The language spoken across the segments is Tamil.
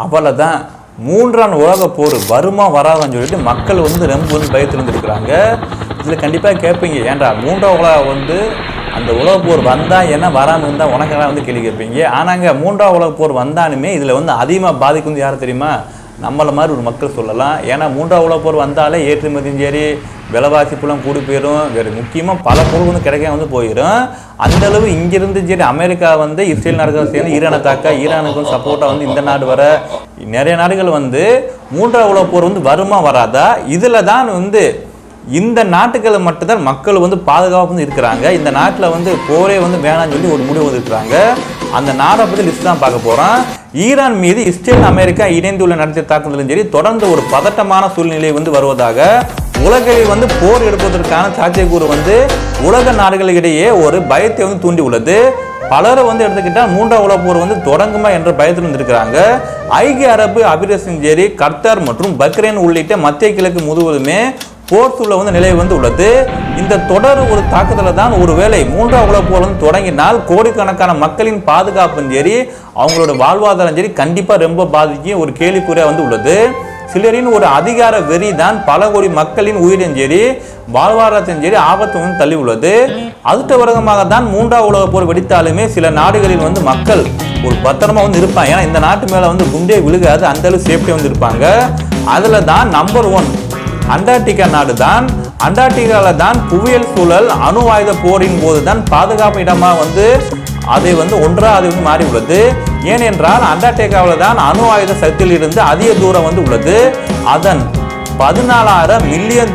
அவ்வளோதான். மூன்றாம் உலக போர் வருமா வராதான்னு சொல்லிட்டு மக்கள் ரொம்ப பயத்தில் இருந்துருக்குறாங்க. இதில் கண்டிப்பாக கேட்பீங்க, ஏன்டா மூன்றாம் உலக அந்த உலக போர் வந்தால் என்ன வராமல் இருந்தால் உனக்கெல்லாம் கேள்வி கேட்பீங்க. ஆனாங்க மூன்றாம் உலக போர் வந்தாலுமே இதில் அதிகமாக பாதிக்கும் யார் தெரியுமா? நம்மளை மாதிரி ஒரு மக்கள் சொல்லலாம். ஏன்னா மூன்றாம் உலக போர் வந்தாலே ஏற்றுமதியும் சரி, விலைவாசி புலம் கூடி போயிடும். வேறு முக்கியமாக பல பொருள் கிடைக்க போயிடும். அந்தளவு இங்கிருந்து சரி அமெரிக்கா இஸ்ரேல் நாடுகள் சேர்ந்து ஈரானை தாக்க, ஈரானுக்கு சப்போர்ட்டாக இந்த நாடு வர நிறைய நாடுகள் மூன்றாம் உலக போர் வருமா வராதா? இதில் தான் இந்த நாட்டுகளை மட்டும்தான் மக்கள் பாதுகாப்பு இருக்கிறாங்க. இந்த நாட்டில் போரே வேணாம்னு சொல்லி ஒரு முடிவு இருக்கிறாங்க. அந்த நாடை பற்றி லிஸ்ட் தான் பார்க்க போகிறோம். ஈரான் மீது இஸ்ரேல் அமெரிக்கா இணைந்துள்ள நடத்திய தாக்குதலும் சரி தொடர்ந்து ஒரு பதட்டமான சூழ்நிலை வருவதாக உலகில் போர் எடுப்பதற்கான சாத்தியக்கூறு உலக நாடுகளிடையே ஒரு பயத்தை தூண்டி உள்ளது. பலரை எடுத்துக்கிட்டால் மூன்றாம் உலக போர் தொடங்குமா என்ற பயத்தில் இருந்திருக்கிறாங்க. ஐக்கிய அரபு அமீரகத்தின் சரி கத்தார் மற்றும் பக்ரைன் உள்ளிட்ட மத்திய கிழக்கு முழுவதுமே போர் சூழல் நிலை உள்ளது. இந்த தொடர் ஒரு தாக்குதல தான் ஒருவேளை மூன்றாம் உலக போர் தொடங்கினால் கோடிக்கணக்கான மக்களின் பாதுகாப்பும் சரி அவங்களோட வாழ்வாதாரம் சரி கண்டிப்பாக ரொம்ப பாதிக்கும் ஒரு கேள்விக்குறியாக உள்ளது. சிலரின் ஒரு அதிகார வெறி தான் பல கோடி மக்களின் உயிரின் சரி வாழ்வாதாரத்தின் சரி ஆபத்து தள்ளி உள்ளது. அடுத்த வருடமாக தான் மூன்றாம் உலக போர் வெடித்தாலுமே சில நாடுகளில் மக்கள் ஒரு பத்திரமா இருப்பாங்க. ஏன்னா இந்த நாட்டு மேல குண்டே விழுகாது, அந்த அளவு சேஃப்டி இருப்பாங்க. அதுல தான் நம்பர் 1 அண்டார்டிகா நாடு தான். அண்டார்டிகாவில் தான் புவியியல் சூழல் அணு ஆயுத போரின் போது தான் பாதுகாப்பு இடமா அதை ஒன்றாக மாறி உள்ளது. ஏனென்றால் அண்டார்டிகாவில் தான் அணு ஆயுத சக்தியில் இருந்து அதிக தூரம் உள்ளது. அதன் 14,000 மில்லியன்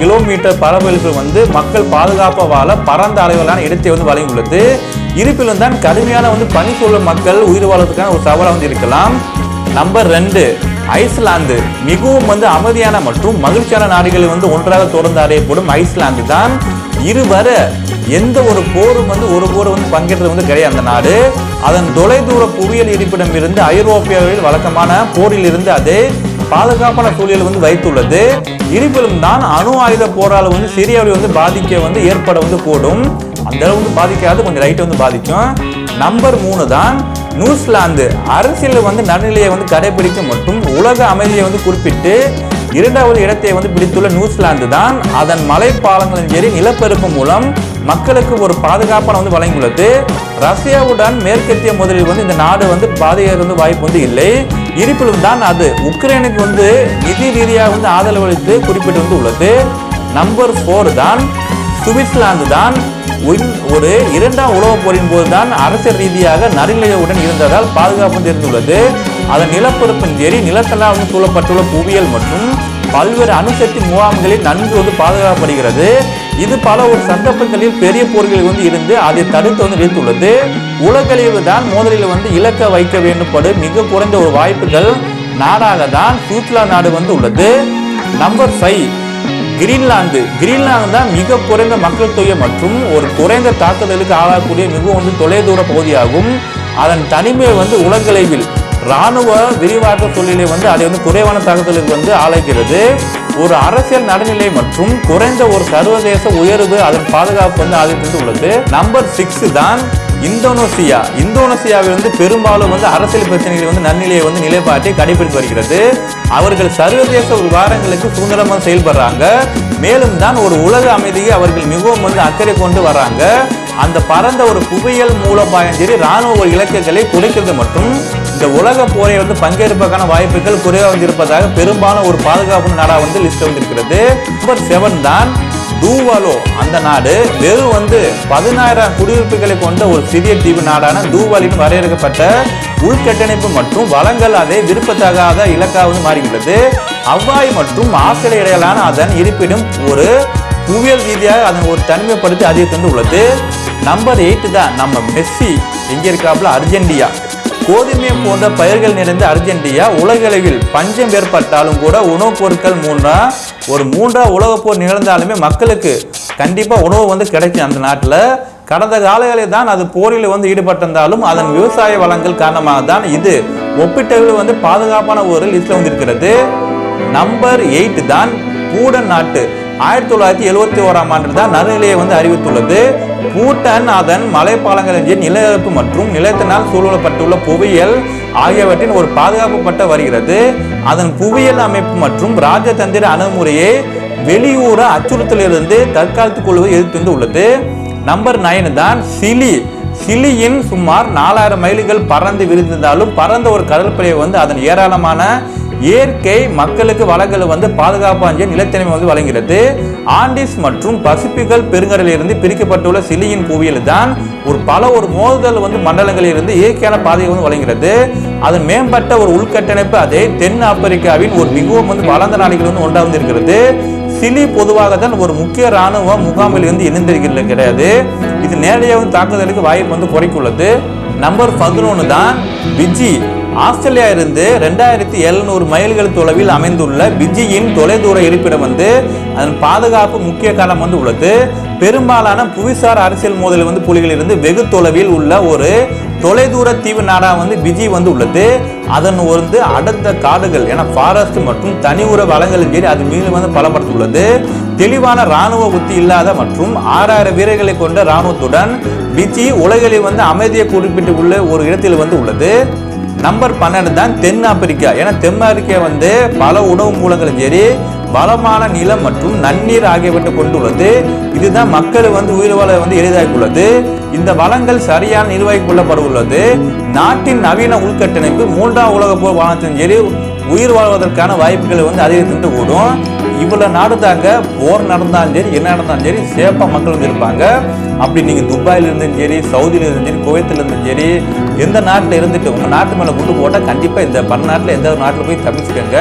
கிலோமீட்டர் பரப்பளவில் மக்கள் பாதுகாப்பாக வாழ பரந்த அளவிலான இடத்தை வழங்கி உள்ளது. இருப்பிலும் தான் கடுமையான பனிச்சூழல் மக்கள் உயிர் வாழ்வதற்கான ஒரு சவாலாக இருக்கலாம். Number 2 Iceland. மிகவும் அமைதியான மற்றும் மகிழ்ச்சியான நாடுகளில் ஒன்றாக தொடர்ந்து அடையப்படும் ஐஸ்லாந்து தான். இருவரை எந்த ஒரு போரும் ஒரு போர் பங்கேற்றது கிடையாது. அந்த நாடு அதன் தொலைதூர புவியியல் இருப்பிடம் இருந்து ஐரோப்பியாவில் வழக்கமான போரில் இருந்து அதே பாதுகாப்பான சூழலில் வைத்துள்ளது. இருப்பிலும் தான் அணு ஆயுத போரால் சிரியாவில் பாதிக்க ஏற்பட கூடும். அந்த அளவு பாதிக்காது, கொஞ்சம் லைட் பாதிக்கும். நம்பர் 3 தான் நியூசிலாந்து. அரசியல் நடுநிலையை கடைபிடிக்கும் மற்றும் உலக அமைதியை குறிப்பிட்டு 2வது இடத்தை பிடித்துள்ள நியூசிலாந்து தான் அதன் மலைப்பாலங்களின் சரி நிலப்பெருப்பு மூலம் மக்களுக்கு ஒரு பாதுகாப்பான வழங்கியுள்ளது. ரஷ்யாவுடன் மேற்கத்திய முதலில் இந்த நாடு பாதிக்க வாய்ப்பு இல்லை. இருப்பிலும் தான் அது உக்ரைனுக்கு நிதி ரீதியாக ஆதரவளித்து குறிப்பிட்டு உள்ளது. நம்பர் 4 தான் சுவிட்சர்லாந்து தான். ஒரு 2ஆம் உலக போரின் போதுதான் அரசியல் ரீதியாக நடுநிலையுடன் இருந்ததால் பாதுகாப்பு தெரிந்துள்ளது. அதன் நிலப்பரப்பின் சரி நிலத்தெல்லாம் சூழப்பட்டுள்ள புவியியல் மற்றும் பல்வேறு அணுசக்தி முகாம்களில் நன்கு பாதுகாக்கப்படுகிறது. இது பல ஒரு சந்தர்ப்பங்களில் பெரிய போர்களில் இருந்து அதை தடுத்து நிறுத்துள்ளது. உலகளில் தான் மோதலில் இலக்க வைக்க வேண்டும்படும் மிக குறைந்த ஒரு வாய்ப்புகள் நாடாக தான் சுவிட்சர்லாந்து நாடு உள்ளது. Number 5 Greenland. கிரீன்லாந்து தான் மிக குறைந்த மக்கள் தொகை மற்றும் ஒரு குறைந்த தாக்குதலுக்கு ஆளாகக்கூடிய மிகவும் தொலைதூர பகுதியாகும். அதன் தனிமை உலகளவில் இராணுவ விரிவாக்க சூழ்நிலை அதை குறைவான தாக்குதலுக்கு ஆளாகிறது. ஒரு அரசியல் நடுநிலை மற்றும் குறைந்த ஒரு சர்வதேச உயர்வு அதன் பாதுகாப்பு ஆதித்து உள்ளது. நம்பர் 6 தான் இந்தோனேசியா. இந்தோனேசியாவில் பெரும்பாலும் அரசியல் பிரச்சனைகள் நன்னிலையை நிலைப்பாட்டை கடைபிடித்து வருகிறது. அவர்கள் சர்வதேச விவகாரங்களுக்கு சுதந்திரமாக செயல்படுறாங்க. மேலும் தான் ஒரு உலக அமைதியை அவர்கள் மிகவும் அக்கறை கொண்டு வர்றாங்க. அந்த பரந்த ஒரு புவியியல் மூலோபாயம் சரி இராணுவ இலக்குகளை குறைக்கிறது மற்றும் இந்த உலக போரை பங்கேற்பதற்கான வாய்ப்புகள் குறைவாக இருப்பதாக பெரும்பாலும் ஒரு பாதுகாப்பு நாடா லிஸ்ட் இருக்கிறது. நம்பர் 7 தான் தூவாலோ. அந்த நாடு வெறும் 10,000 குடியிருப்புகளை கொண்ட ஒரு சிறிய தீவு நாடான தூவாலின் வரையறுக்கப்பட்ட உள்கட்டமைப்பு மற்றும் வளங்கள் அதை விருப்பத்தகாத இலக்காக மாறியுள்ளது. ஹவாய் மற்றும் ஆஸ்திரேலியா இடையிலான அதன் இருப்பிடம் ஒரு புவியியல் ரீதியாக அதன் ஒரு தனிமைப்படுத்தி அதிகரித்து உள்ளது. நம்பர் 8 தான் நம்ம மெஸ்ஸி. எங்கே இருக்காப்புல? அர்ஜென்டினா. கோதுமை போன்ற பயிர்கள் நிறைந்த அர்ஜென்டினா உலகளவில் பஞ்சம் ஏற்பட்டாலும் கூட உணவுப் பொருட்கள் ஒரு 3ஆம் உலக போர் நிகழ்ந்தாலுமே மக்களுக்கு கண்டிப்பா உணவு கிடைக்கும். அந்த நாட்டில் கடந்த காலங்களில் தான் அது போரில் ஈடுபட்டிருந்தாலும் அதன் விவசாய வளங்கள் காரணமாக தான் இது ஒப்பிட்டளவில் பாதுகாப்பான ஒரு லிஸ்ட்ல இருக்கிறது. நம்பர் 8 தான் பூட்டான் நாட்டு. 1971ஆம் ஆண்டு தான் நடுநிலையை அறிவித்துள்ளது. பூட்டான் அதன் மலைப்பாலங்களின் நிலப்பரப்பு மற்றும் நிலத்தினால் சூழப்பட்டுள்ள புவியியல் ஆகியவற்றின் ஒரு பாதுகாக்கப்பட்ட வருகிறது. அதன் புவியியல் அமைப்பு மற்றும் ராஜதந்திர அணுகுமுறையை வெளியூர அச்சுறுத்தலிலிருந்து தற்காத்துக் கொள்வது எதிர்த்து உள்ளது. நம்பர் 9 தான் சிலி. சிலியின் சுமார் 4000 மைல்கள் பறந்து விரிந்திருந்தாலும் பறந்த ஒரு கடற்படையை அதன் ஏராளமான இயற்கை மக்களுக்கு வளங்களை பாதுகாப்பான நிலத்தன்மை வழங்குகிறது. ஆண்டிஸ் மற்றும் பசிபிகல் பெருங்கடலிலிருந்து பிரிக்கப்பட்டுள்ள சிலியின் புவியியல் தான் ஒரு மோதுதல் மண்டலங்களில் இருந்து இயற்கையான பாதையை வழங்குகிறது. அதன் மேம்பட்ட ஒரு உள்கட்டமைப்பு அதை தென் ஆப்பிரிக்காவின் ஒரு மிகவும் வளர்ந்த நாடுகள் ஒன்றாக இருக்கிறது. சிலி பொதுவாக தான் ஒரு முக்கிய இராணுவ முகாமில் இணைந்திருக்கிறது கிடையாது. இது நேரடியாக தாக்குதலுக்கு வாய்ப்பு குறைக்குள்ளது. நம்பர் 11 தான் பிஜி. ஆஸ்திரேலியா இருந்து 2700 மைல்கள் தொலைவில் அமைந்துள்ள பிஜியின் தொலைதூர இருப்பிடம் அதன் பாதுகாப்பு முக்கிய காரணம் உள்ளது. பெரும்பாலான புவிசார் அரசியல் மோதல் புலிகளில் இருந்து வெகு தொலைவில் உள்ள ஒரு தொலைதூர தீவு நாடா பிஜி உள்ளது. அதன் அடுத்த காடுகள் ஃபாரஸ்ட் மற்றும் தனி உர வளங்களின் கீழ் அது மீது பலப்படுத்தியுள்ளது. தெளிவான இராணுவ உத்தி இல்லாத மற்றும் 6000 வீரர்களை கொண்ட இராணுவத்துடன் பிஜி உலகில் அமைதியை குறிப்பிட்டு உள்ள ஒரு இடத்தில் உள்ளது. நம்பர் 12 தான் தென் ஆப்பிரிக்கா. தென் ஆப்பிரிக்கா பல உணவு மூலங்களும் சரி வளமான நிலம் மற்றும் நன்னீர் ஆகியவற்றை கொண்டுள்ளது. இதுதான் மக்கள் உயிர் வாழ எளிதாகியுள்ளது. இந்த வளங்கள் சரியான நிர்வகிக்கொள்ளப்பட உள்ளது. நாட்டின் நவீன உள்கட்டமைப்பு 3ஆம் உலக போர் வானத்தின் சரி உயிர் வாழ்வதற்கான வாய்ப்புகள் அதிகரித்து கூடும். இவ்வளவு நாடு தாங்க போர் நடந்தாலும் சரி என்ன நடந்தாலும் சரி சேஃபா மக்கள் இருப்பாங்க. அப்படி நீங்க துபாயில இருந்தும் சரி சவுதியில இருந்தும் சரி குவைத்துல இருந்தும் சரி எந்த நாட்டில் இருந்துட்டு உங்க நாட்டு மேல குண்டு போட்டா கண்டிப்பா இந்த 12 நாட்டுல எந்த ஒரு நாட்டில் போய் தப்பிச்சுக்கங்க.